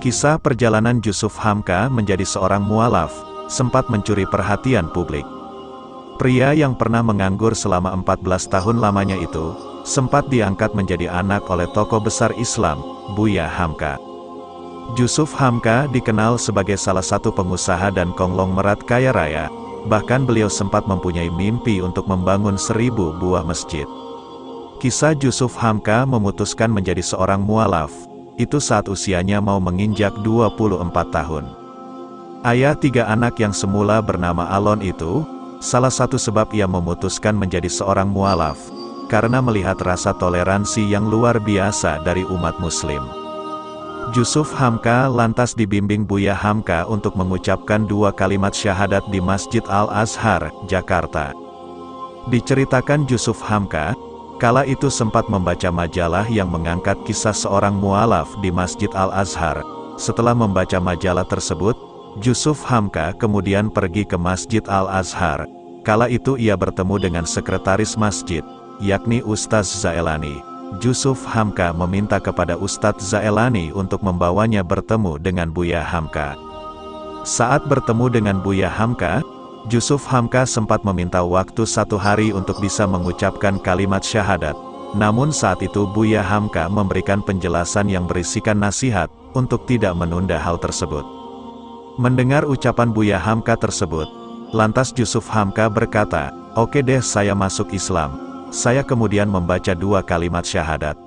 Kisah perjalanan Yusuf Hamka menjadi seorang mualaf, sempat mencuri perhatian publik. Pria yang pernah menganggur selama 14 tahun lamanya itu, sempat diangkat menjadi anak oleh tokoh besar Islam, Buya Hamka. Yusuf Hamka dikenal sebagai salah satu pengusaha dan konglomerat kaya raya, bahkan beliau sempat mempunyai mimpi untuk membangun 1000 buah masjid. Kisah Yusuf Hamka memutuskan menjadi seorang mualaf, itu saat usianya mau menginjak 24 tahun. Ayah 3 anak yang semula bernama Alon itu, salah satu sebab ia memutuskan menjadi seorang mualaf, karena melihat rasa toleransi yang luar biasa dari umat muslim. Yusuf Hamka lantas dibimbing Buya Hamka untuk mengucapkan 2 kalimat syahadat di Masjid Al-Azhar, Jakarta. Diceritakan Yusuf Hamka, kala itu sempat membaca majalah yang mengangkat kisah seorang mualaf di Masjid Al-Azhar. Setelah membaca majalah tersebut, Yusuf Hamka kemudian pergi ke Masjid Al-Azhar. Kala itu ia bertemu dengan sekretaris masjid, yakni Ustadz Zaelani. Yusuf Hamka meminta kepada Ustadz Zaelani untuk membawanya bertemu dengan Buya Hamka. Saat bertemu dengan Buya Hamka, Yusuf Hamka sempat meminta waktu 1 hari untuk bisa mengucapkan kalimat syahadat. Namun saat itu Buya Hamka memberikan penjelasan yang berisikan nasihat, untuk tidak menunda hal tersebut. Mendengar ucapan Buya Hamka tersebut, lantas Yusuf Hamka berkata, "Oke deh, saya masuk Islam." Saya kemudian membaca 2 kalimat syahadat.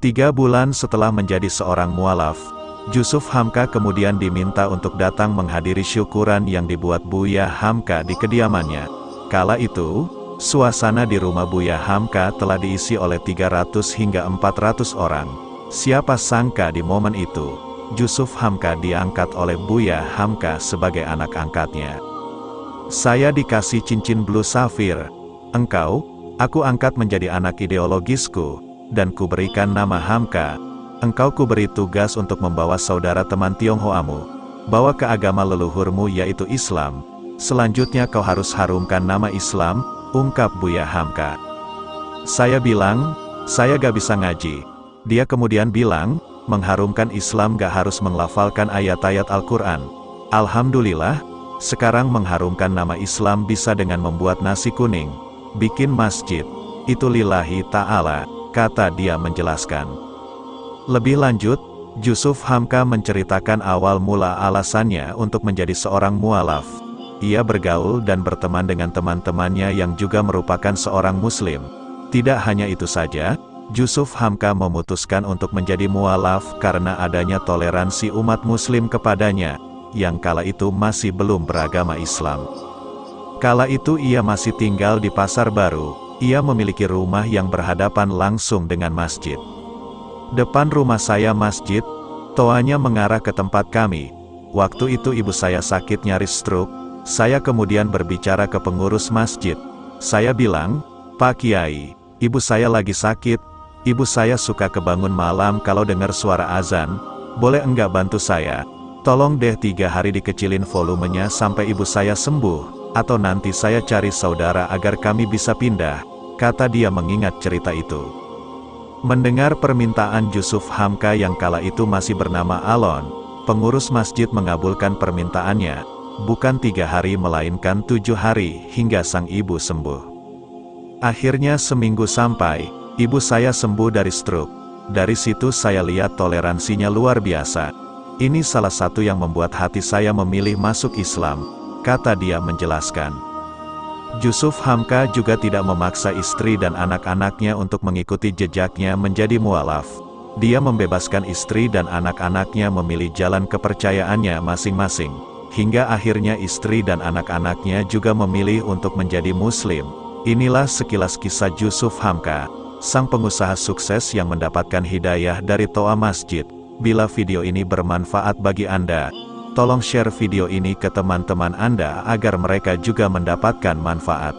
3 bulan setelah menjadi seorang mualaf, Yusuf Hamka kemudian diminta untuk datang menghadiri syukuran yang dibuat Buya Hamka di kediamannya. Kala itu, suasana di rumah Buya Hamka telah diisi oleh 300 hingga 400 orang. Siapa sangka di momen itu, Yusuf Hamka diangkat oleh Buya Hamka sebagai anak angkatnya. "Saya dikasih cincin blue safir. Engkau, aku angkat menjadi anak ideologisku, dan kuberikan nama Hamka. Engkau kuberi tugas untuk membawa saudara teman Tionghoamu, bawa ke agama leluhurmu yaitu Islam. Selanjutnya kau harus harumkan nama Islam," ungkap Buya Hamka. Saya bilang, "Saya gak bisa ngaji." Dia kemudian bilang, "Mengharumkan Islam gak harus menglafalkan ayat-ayat Al-Quran. Alhamdulillah, sekarang mengharumkan nama Islam bisa dengan membuat nasi kuning, bikin masjid. Itu lillahi ta'ala," kata dia menjelaskan. Lebih lanjut, Yusuf Hamka menceritakan awal mula alasannya untuk menjadi seorang mualaf. Ia bergaul dan berteman dengan teman-temannya yang juga merupakan seorang muslim. Tidak hanya itu saja, Yusuf Hamka memutuskan untuk menjadi mualaf karena adanya toleransi umat muslim kepadanya, yang kala itu masih belum beragama Islam. Kala itu ia masih tinggal di Pasar Baru, ia memiliki rumah yang berhadapan langsung dengan masjid. "Depan rumah saya masjid, toanya mengarah ke tempat kami. Waktu itu ibu saya sakit nyaris stroke. Saya kemudian berbicara ke pengurus masjid. Saya bilang, 'Pak Kiai, ibu saya lagi sakit. Ibu saya suka kebangun malam kalau dengar suara azan. Boleh enggak bantu saya? Tolong deh 3 hari dikecilin volumenya sampai ibu saya sembuh, atau nanti saya cari saudara agar kami bisa pindah," kata dia mengingat cerita itu. Mendengar permintaan Yusuf Hamka yang kala itu masih bernama Alon, pengurus masjid mengabulkan permintaannya, bukan 3 hari melainkan 7 hari hingga sang ibu sembuh. Akhirnya seminggu sampai, ibu saya sembuh dari stroke. Dari situ saya lihat toleransinya luar biasa. Ini salah satu yang membuat hati saya memilih masuk Islam, kata dia menjelaskan. Yusuf Hamka juga tidak memaksa istri dan anak-anaknya untuk mengikuti jejaknya menjadi mualaf. Dia membebaskan istri dan anak-anaknya memilih jalan kepercayaannya masing-masing. Hingga akhirnya istri dan anak-anaknya juga memilih untuk menjadi muslim. Inilah sekilas kisah Yusuf Hamka, sang pengusaha sukses yang mendapatkan hidayah dari toa masjid. Bila video ini bermanfaat bagi Anda, tolong share video ini ke teman-teman Anda agar mereka juga mendapatkan manfaat.